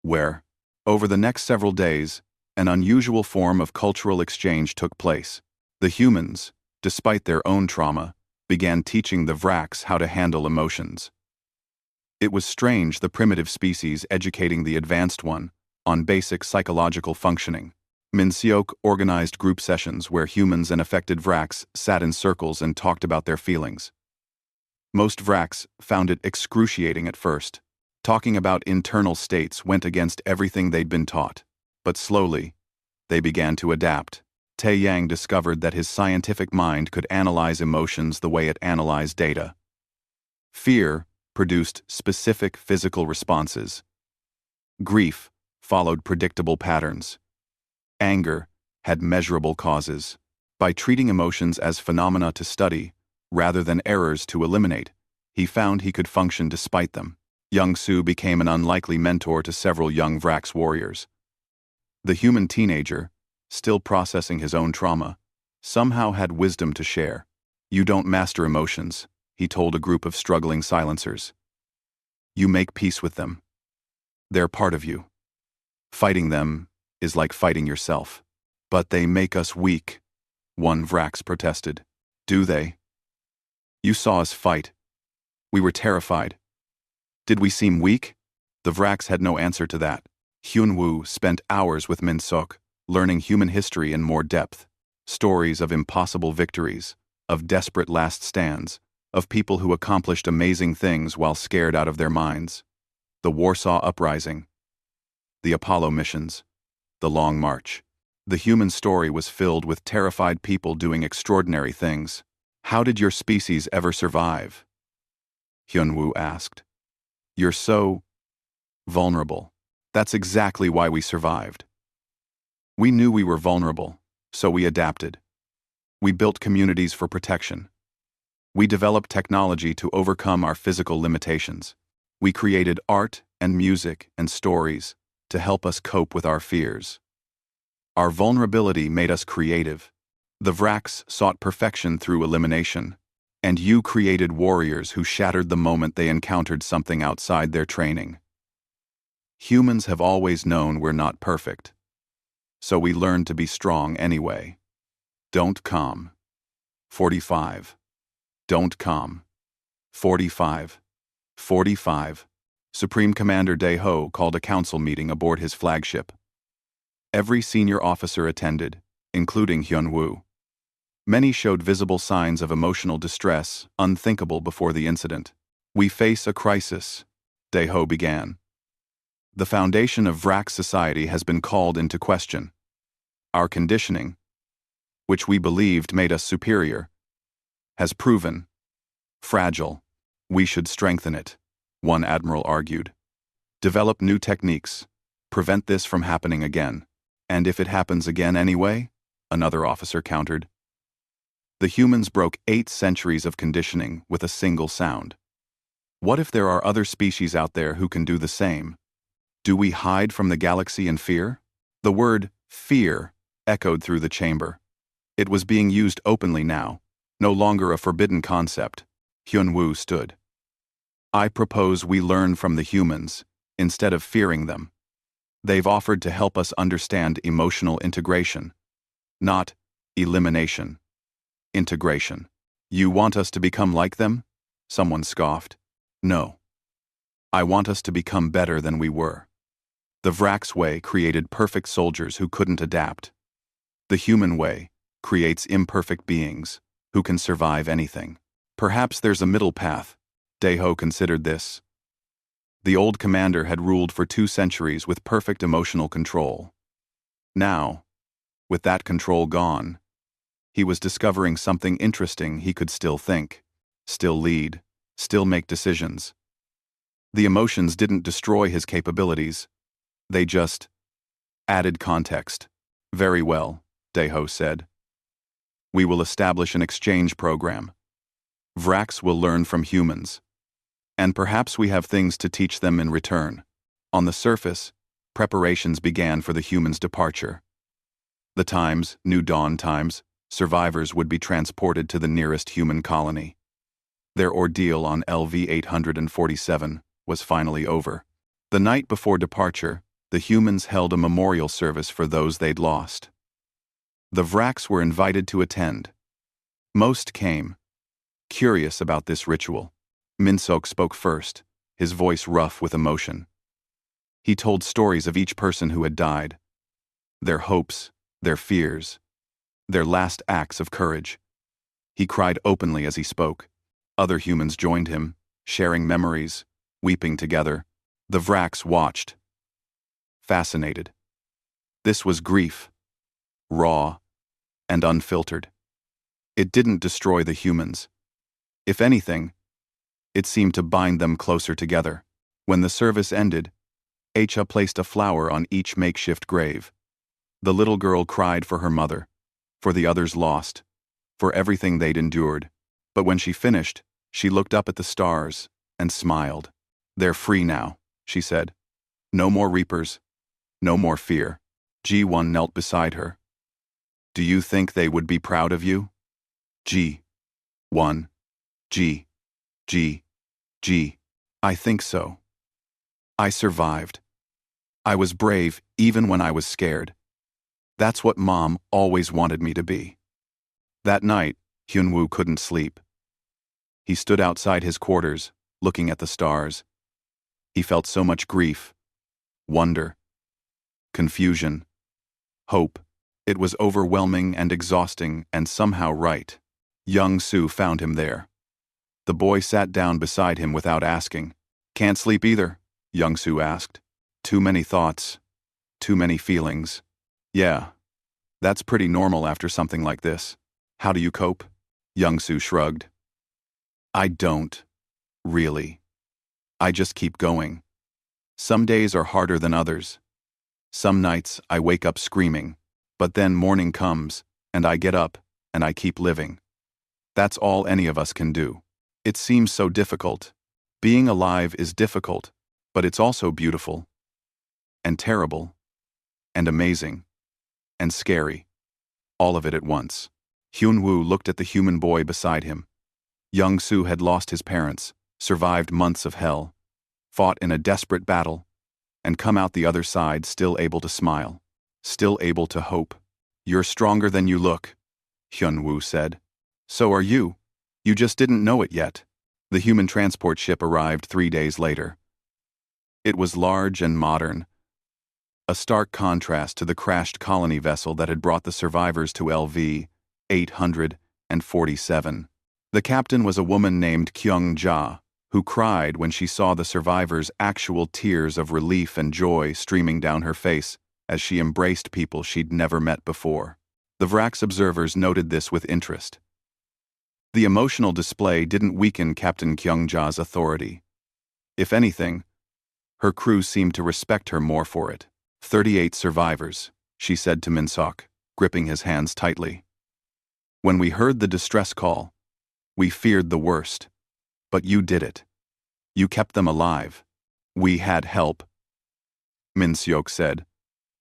Where? Over the next several days, an unusual form of cultural exchange took place. The humans, despite their own trauma, began teaching the Vraks how to handle emotions. It was strange, the primitive species educating the advanced one on basic psychological functioning. Min-seok organized group sessions where humans and affected Vraks sat in circles and talked about their feelings. Most Vraks found it excruciating at first. Talking about internal states went against everything they'd been taught. But slowly, they began to adapt. Tae-yang discovered that his scientific mind could analyze emotions the way it analyzed data. Fear produced specific physical responses. Grief followed predictable patterns. Anger had measurable causes. By treating emotions as phenomena to study, rather than errors to eliminate, he found he could function despite them. Young Su became an unlikely mentor to several young Vrax warriors. The human teenager, still processing his own trauma, somehow had wisdom to share. "You don't master emotions," he told a group of struggling silencers. "You make peace with them. They're part of you. Fighting them is like fighting yourself." "But they make us weak," one Vrax protested. "Do they? You saw us fight. We were terrified. Did we seem weak?" The Vrax had no answer to that. Hyunwoo spent hours with Min Sok, learning human history in more depth. Stories of impossible victories, of desperate last stands, of people who accomplished amazing things while scared out of their minds. The Warsaw Uprising, the Apollo missions, the Long March. The human story was filled with terrified people doing extraordinary things. "How did your species ever survive?" Hyunwoo asked. "You're so vulnerable." "That's exactly why we survived. We knew we were vulnerable, so we adapted. We built communities for protection. We developed technology to overcome our physical limitations. We created art and music and stories to help us cope with our fears. Our vulnerability made us creative. The Vrax sought perfection through elimination, and you created warriors who shattered the moment they encountered something outside their training. Humans have always known we're not perfect, so we learned to be strong anyway. Don't calm. 45. Don't calm. 45. 45. Supreme Commander Dae-ho called a council meeting aboard his flagship. Every senior officer attended, including Hyunwoo. Many showed visible signs of emotional distress, unthinkable before the incident. "We face a crisis," Dae-ho began. "The foundation of Vrax society has been called into question. Our conditioning, which we believed made us superior, has proven fragile. We should strengthen it," one admiral argued. "Develop new techniques. Prevent this from happening again. And if it happens again anyway," another officer countered. The humans broke 8 centuries of conditioning with a single sound. What if there are other species out there who can do the same? Do we hide from the galaxy in fear? The word fear echoed through the chamber. It was being used openly now, no longer a forbidden concept. Hyunwoo stood. "I propose we learn from the humans, instead of fearing them. They've offered to help us understand emotional integration. Not elimination. Integration. You want us to become like them?" Someone scoffed. "No. I want us to become better than we were." The Vrax way created perfect soldiers who couldn't adapt. The human way creates imperfect beings who can survive anything. Perhaps there's a middle path. Dae-ho considered this. The old commander had ruled for 2 centuries with perfect emotional control. Now, with that control gone, he was discovering something interesting. He could still think, still lead, still make decisions. The emotions didn't destroy his capabilities. They just added context. "Very well," Dae-ho said. "We will establish an exchange program. Vrax will learn from humans. And perhaps we have things to teach them in return." On the surface, preparations began for the humans' departure. The times, New Dawn times, survivors would be transported to the nearest human colony. Their ordeal on LV-847 was finally over. The night before departure, the humans held a memorial service for those they'd lost. The Vrax were invited to attend. Most came, curious about this ritual. Min Sok spoke first, his voice rough with emotion. He told stories of each person who had died, their hopes, their fears, their last acts of courage. He cried openly as he spoke. Other humans joined him, sharing memories, weeping together. The Vrax watched, fascinated. This was grief, raw and unfiltered. It didn't destroy the humans. If anything, It seemed to bind them closer together. When the service ended, HFY placed a flower on each makeshift grave. The little girl cried for her mother, for the others lost, for everything they'd endured. But when she finished, she looked up at the stars and smiled. "They're free now," she said. "No more reapers, no more fear." G1 knelt beside her. "Do you think they would be proud of you?" G1. G. I think so. I survived. I was brave even when I was scared. That's what Mom always wanted me to be. That night, Hyunwoo couldn't sleep. He stood outside his quarters, looking at the stars. He felt so much grief, wonder, confusion, hope. It was overwhelming and exhausting and somehow right. Young-soo found him there. The boy sat down beside him without asking. "Can't sleep either?" Young-soo asked. "Too many thoughts, too many feelings." "Yeah, that's pretty normal after something like this. How do you cope?" Young-soo shrugged. "I don't, really. I just keep going. Some days are harder than others. Some nights I wake up screaming, but then morning comes, and I get up, and I keep living. That's all any of us can do. It seems so difficult. Being alive is difficult, but it's also beautiful, and terrible, and amazing, and scary. All of it at once." Hyunwoo looked at the human boy beside him. Young-soo had lost his parents, survived months of hell, fought in a desperate battle, and come out the other side still able to smile, still able to hope. "You're stronger than you look," Hyunwoo said. "So are you. You just didn't know it yet." The human transport ship arrived 3 days later. It was large and modern, a stark contrast to the crashed colony vessel that had brought the survivors to LV 847. The captain was a woman named Kyung-ja, who cried when she saw the survivors' actual tears of relief and joy streaming down her face as she embraced people she'd never met before. The Vrak's observers noted this with interest. The emotional display didn't weaken Captain Kyung-ja's authority. If anything, her crew seemed to respect her more for it. 38 survivors, she said to Min-sok, gripping his hands tightly. "When we heard the distress call, we feared the worst. But you did it. You kept them alive. We had help," Min-seok said,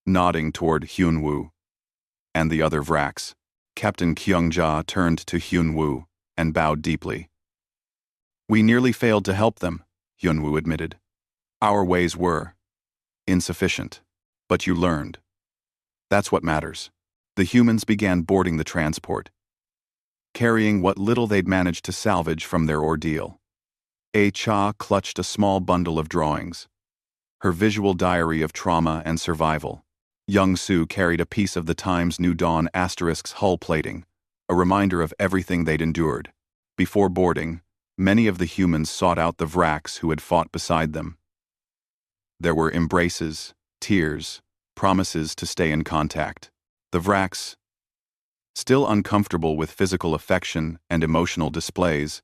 nodding toward Hyunwoo and the other Vraks. Captain Kyung-ja turned to Hyunwoo and bowed deeply. "We nearly failed to help them," Hyunwoo admitted. "Our ways were insufficient. But you learned. That's what matters." The humans began boarding the transport, carrying what little they'd managed to salvage from their ordeal. Cha clutched a small bundle of drawings, her visual diary of trauma and survival. Young-soo carried a piece of the Times New Dawn ***'s hull plating, a reminder of everything they'd endured. Before boarding, many of the humans sought out the Vraks who had fought beside them. There were embraces, tears, promises to stay in contact. The Vraks, still uncomfortable with physical affection and emotional displays,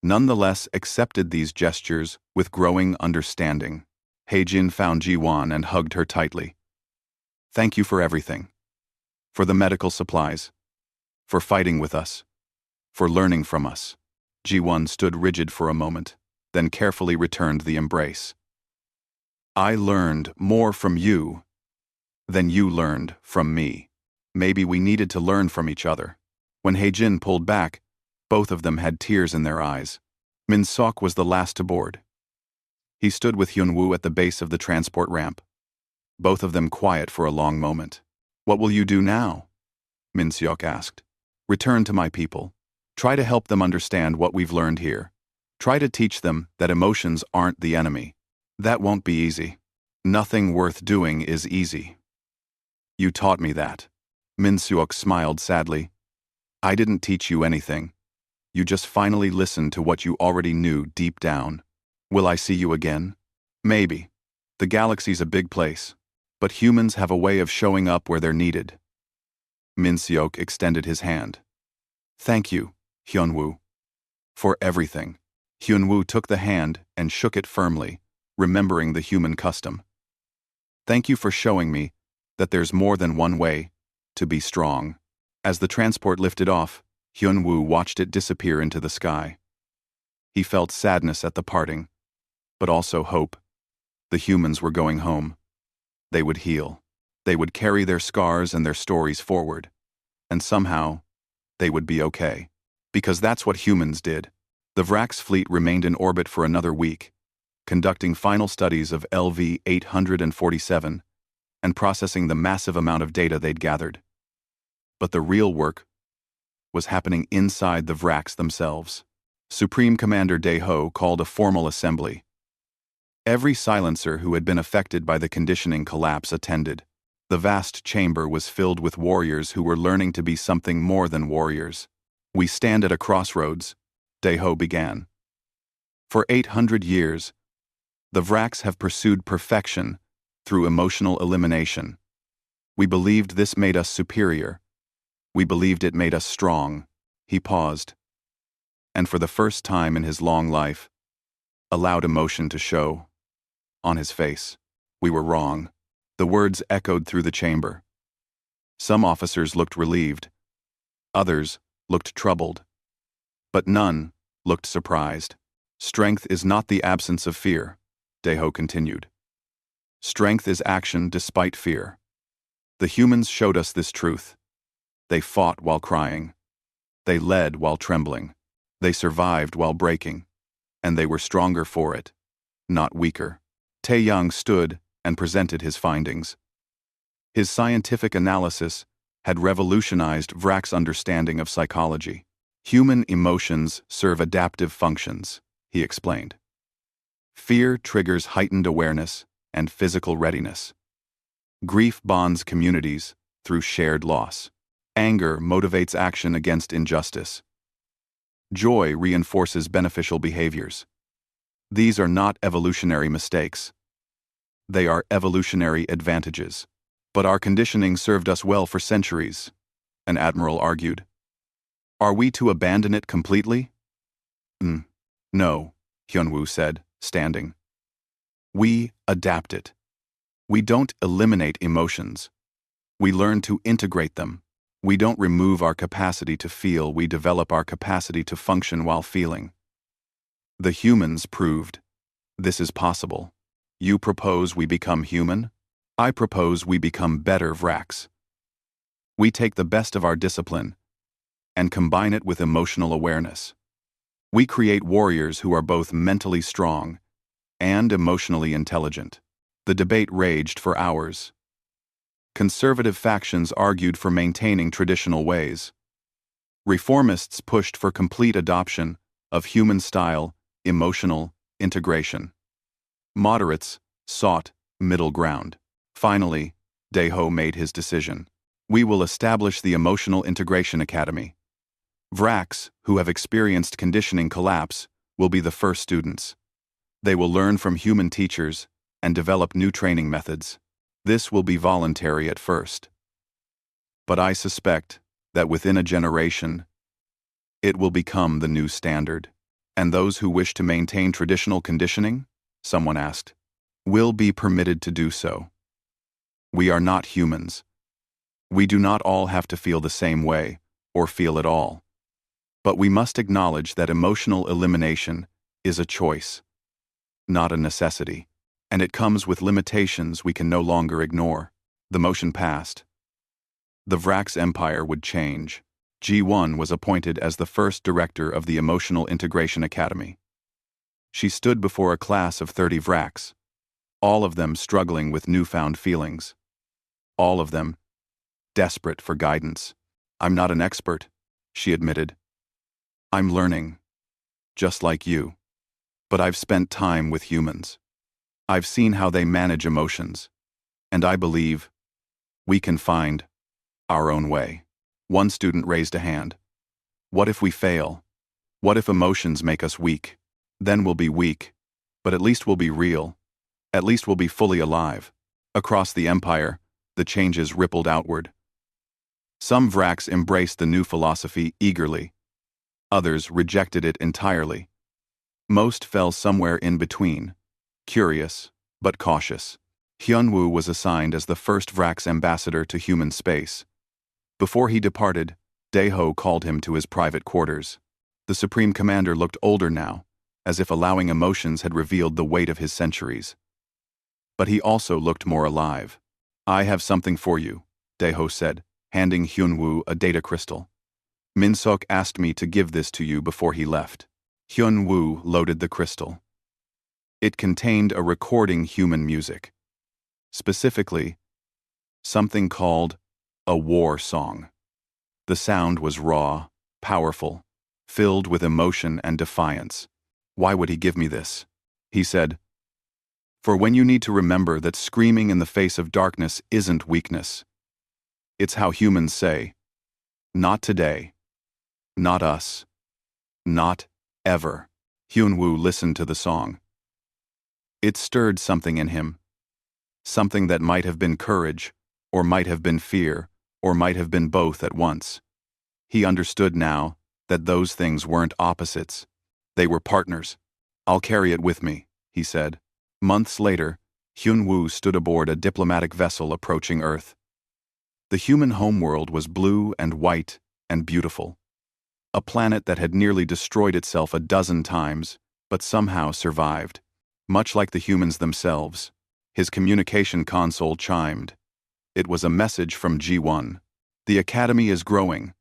nonetheless accepted these gestures with growing understanding. Haejin found Ji-won and hugged her tightly. "Thank you for everything. For the medical supplies. For fighting with us. For learning from us." Ji-won stood rigid for a moment, then carefully returned the embrace. "I learned more from you than you learned from me. Maybe we needed to learn from each other." When Haejin pulled back, both of them had tears in their eyes. Min-sok was the last to board. He stood with Hyunwoo at the base of the transport ramp, both of them quiet for a long moment. "What will you do now?" Min-seok asked. "Return to my people. Try to help them understand what we've learned here. Try to teach them that emotions aren't the enemy. That won't be easy. Nothing worth doing is easy." "You taught me that." Min-seok smiled sadly. "I didn't teach you anything. You just finally listened to what you already knew deep down. Will I see you again? Maybe. The galaxy's a big place, but humans have a way of showing up where they're needed." Min-seok extended his hand. "Thank you, Hyunwoo, for everything." Hyunwoo took the hand and shook it firmly, remembering the human custom. Thank you for showing me that there's more than one way to be strong. As the transport lifted off, Hyunwoo watched it disappear into the sky. He felt sadness at the parting, but also hope. The humans were going home. They would heal. They would carry their scars and their stories forward. And somehow, they would be okay. Because that's what humans did. The Vrax fleet remained in orbit for another week, conducting final studies of LV-847 and processing the massive amount of data they'd gathered. But the real work was happening inside the Vrax themselves. Supreme Commander Daeho called a formal assembly. Every silencer who had been affected by the conditioning collapse attended. The vast chamber was filled with warriors who were learning to be something more than warriors. We stand at a crossroads, Daeho began. For 800 years, the Vrax have pursued perfection through emotional elimination. We believed this made us superior. We believed it made us strong. He paused, and for the first time in his long life, allowed emotion to show on his face. We were wrong. The words echoed through the chamber. Some officers looked relieved. Others looked troubled. But none looked surprised. Strength is not the absence of fear, Daeho continued. Strength is action despite fear. The humans showed us this truth. They fought while crying. They led while trembling. They survived while breaking. And they were stronger for it, not weaker. Taeyang stood and presented his findings. His scientific analysis had revolutionized Vrax's understanding of psychology. Human emotions serve adaptive functions, he explained. Fear triggers heightened awareness and physical readiness. Grief bonds communities through shared loss. Anger motivates action against injustice. Joy reinforces beneficial behaviors. These are not evolutionary mistakes. They are evolutionary advantages. But our conditioning served us well for centuries, an admiral argued. Are we to abandon it completely? No, Hyunwoo said, standing. We adapt it. We don't eliminate emotions. We learn to integrate them. We don't remove our capacity to feel, we develop our capacity to function while feeling. The humans proved this is possible. You propose we become human? I propose we become better Vrax. We take the best of our discipline and combine it with emotional awareness. We create warriors who are both mentally strong and emotionally intelligent. The debate raged for hours. Conservative factions argued for maintaining traditional ways. Reformists pushed for complete adoption of human-style, emotional integration. Moderates sought middle ground. Finally, Daeho made his decision. We will establish the Emotional Integration Academy. Vrax, who have experienced conditioning collapse, will be the first students. They will learn from human teachers and develop new training methods. This will be voluntary at first. But I suspect that within a generation, it will become the new standard. And those who wish to maintain traditional conditioning, someone asked, will be permitted to do so. We are not humans. We do not all have to feel the same way, or feel at all. But we must acknowledge that emotional elimination is a choice, not a necessity, and it comes with limitations we can no longer ignore. The motion passed. The Vrax Empire would change. G1 was appointed as the first director of the Emotional Integration Academy. She stood before a class of 30 Vrax, all of them struggling with newfound feelings. All of them desperate for guidance. I'm not an expert, she admitted. I'm learning, just like you. But I've spent time with humans. I've seen how they manage emotions, and I believe we can find our own way. One student raised a hand. What if we fail? What if emotions make us weak? Then we'll be weak, but at least we'll be real. At least we'll be fully alive. Across the empire, the changes rippled outward. Some Vrax embraced the new philosophy eagerly. Others rejected it entirely. Most fell somewhere in between, curious, but cautious. Hyunwoo was assigned as the first Vrax ambassador to human space. Before he departed, Daeho called him to his private quarters. The Supreme Commander looked older now, as if allowing emotions had revealed the weight of his centuries. But he also looked more alive. "I have something for you," Daeho said, handing Hyunwoo a data crystal. "Min-seok asked me to give this to you before he left." Hyunwoo loaded the crystal. It contained a recording human music. Specifically, something called a war song. The sound was raw, powerful, filled with emotion and defiance. "Why would he give me this?" he said. "For when you need to remember that screaming in the face of darkness isn't weakness. It's how humans say, 'Not today. Not us. Not ever.'" Hyunwoo listened to the song. It stirred something in him. Something that might have been courage, or might have been fear, or might have been both at once. He understood now that those things weren't opposites. They were partners. "I'll carry it with me," he said. Months later, Hyunwoo stood aboard a diplomatic vessel approaching Earth. The human homeworld was blue and white and beautiful. A planet that had nearly destroyed itself a dozen times, but somehow survived. Much like the humans themselves, his communication console chimed. It was a message from G1. "The Academy is growing.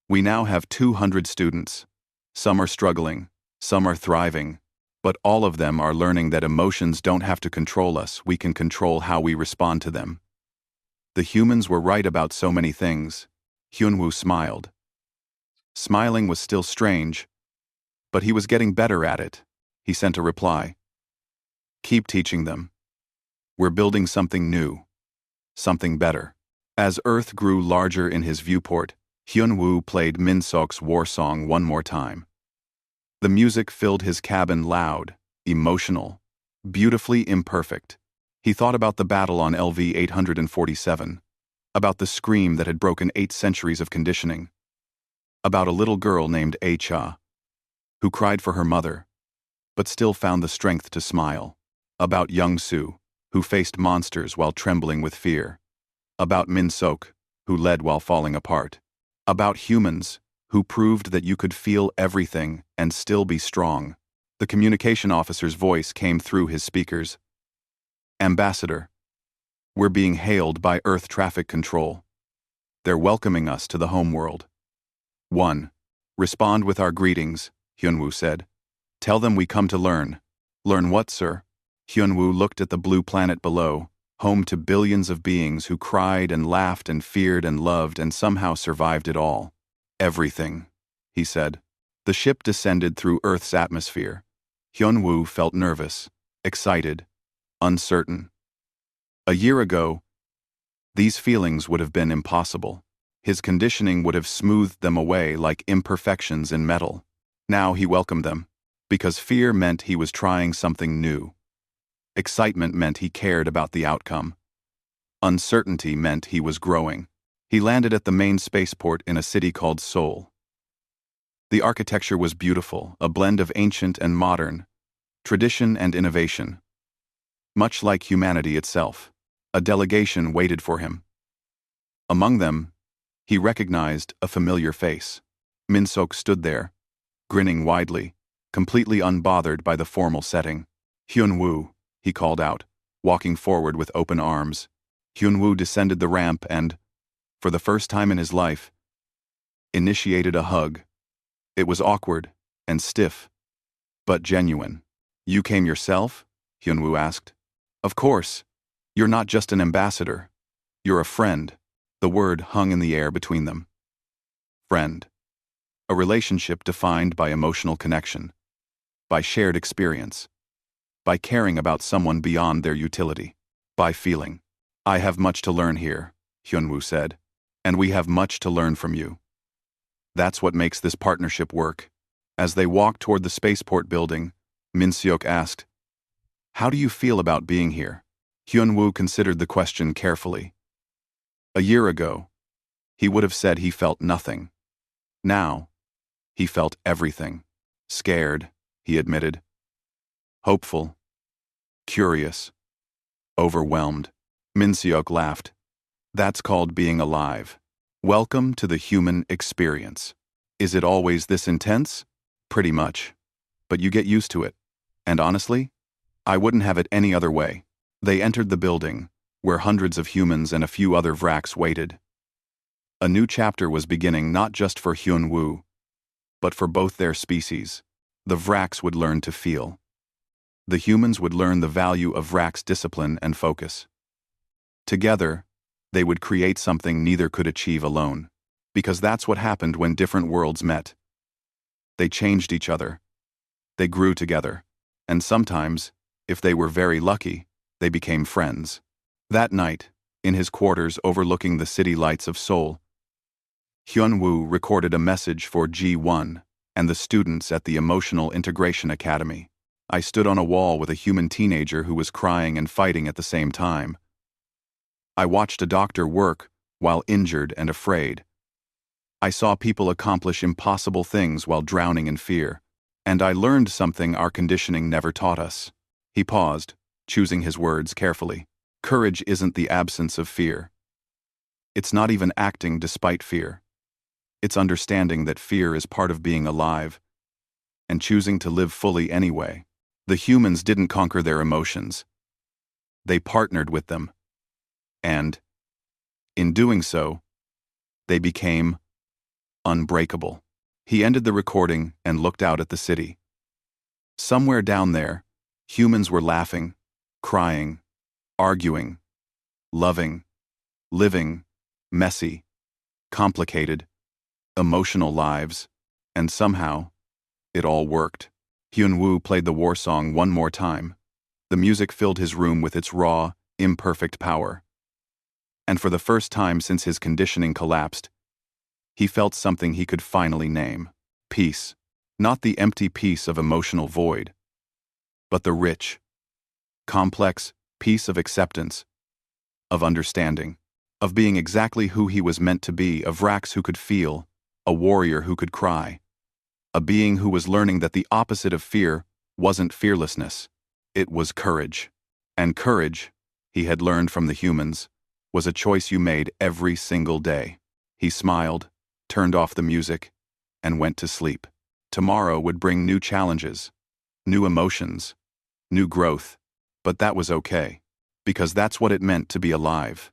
We now have 200 students. Some are struggling, some are thriving, but all of them are learning that emotions don't have to control us, we can control how we respond to them." The humans were right about so many things. Hyunwoo smiled. Smiling was still strange, but he was getting better at it. He sent a reply. "Keep teaching them. We're building something new. Something better." As Earth grew larger in his viewport, Hyunwoo played Min-seok's war song one more time. The music filled his cabin loud, emotional, beautifully imperfect. He thought about the battle on LV-847, about the scream that had broken 8 centuries of conditioning, about a little girl named Acha, who cried for her mother, but still found the strength to smile, about Young-soo, who faced monsters while trembling with fear, about Min-seok, who led while falling apart, about humans, who proved that you could feel everything and still be strong. The communication officer's voice came through his speakers. "Ambassador, we're being hailed by Earth Traffic Control. They're welcoming us to the homeworld." 1. "Respond with our greetings," Hyunwoo said. "Tell them we come to learn." "Learn what, sir?" Hyunwoo looked at the blue planet below, home to billions of beings who cried and laughed and feared and loved and somehow survived it all. "Everything," he said. The ship descended through Earth's atmosphere. Hyunwoo felt nervous, excited, uncertain. A year ago, these feelings would have been impossible. His conditioning would have smoothed them away like imperfections in metal. Now he welcomed them, because fear meant he was trying something new. Excitement meant he cared about the outcome. Uncertainty meant he was growing. He landed at the main spaceport in a city called Seoul. The architecture was beautiful, a blend of ancient and modern, tradition and innovation. Much like humanity itself, a delegation waited for him. Among them, he recognized a familiar face. Min-seok stood there, grinning widely, completely unbothered by the formal setting. "Hyunwoo," he called out, walking forward with open arms. Hyunwoo descended the ramp and, for the first time in his life, initiated a hug. It was awkward and stiff, but genuine. "You came yourself?" Hyunwoo asked. "Of course. You're not just an ambassador. You're a friend." The word hung in the air between them. Friend. A relationship defined by emotional connection, by shared experience, by caring about someone beyond their utility, by feeling. "I have much to learn here," Hyunwoo said, "and we have much to learn from you." That's what makes this partnership work. As they walked toward the spaceport building, Min-seok asked, "How do you feel about being here?" Hyunwoo considered the question carefully. A year ago, he would have said he felt nothing. Now, he felt everything. Scared, he admitted. Hopeful, curious, overwhelmed. Minseok laughed. That's called being alive. Welcome to the human experience. Is it always this intense? Pretty much. But you get used to it. And honestly, I wouldn't have it any other way. They entered the building, where hundreds of humans and a few other vraks waited. A new chapter was beginning not just for Hyunwoo, but for both their species. The vraks would learn to feel. The humans would learn the value of vraks' discipline and focus. Together, they would create something neither could achieve alone, because that's what happened when different worlds met. They changed each other. They grew together. And sometimes, if they were very lucky, they became friends. That night, in his quarters overlooking the city lights of Seoul, Hyunwoo recorded a message for G1 and the students at the Emotional Integration Academy. I stood on a wall with a human teenager who was crying and fighting at the same time. I watched a doctor work while injured and afraid. I saw people accomplish impossible things while drowning in fear. And I learned something our conditioning never taught us. He paused, choosing his words carefully. Courage isn't the absence of fear. It's not even acting despite fear. It's understanding that fear is part of being alive, and choosing to live fully anyway. The humans didn't conquer their emotions. They partnered with them. And, in doing so, they became unbreakable. He ended the recording and looked out at the city. Somewhere down there, humans were laughing, crying, arguing, loving, living, messy, complicated, emotional lives, and somehow, it all worked. Hyunwoo played the war song one more time. The music filled his room with its raw, imperfect power. And for the first time since his conditioning collapsed, he felt something he could finally name. Peace. Not the empty peace of emotional void, but the rich, complex peace of acceptance, of understanding, of being exactly who he was meant to be, a vraks who could feel, a warrior who could cry, a being who was learning that the opposite of fear wasn't fearlessness, it was courage. And courage, he had learned from the humans, was a choice you made every single day. He smiled, turned off the music, and went to sleep. Tomorrow would bring new challenges, new emotions, new growth, but that was okay, because that's what it meant to be alive.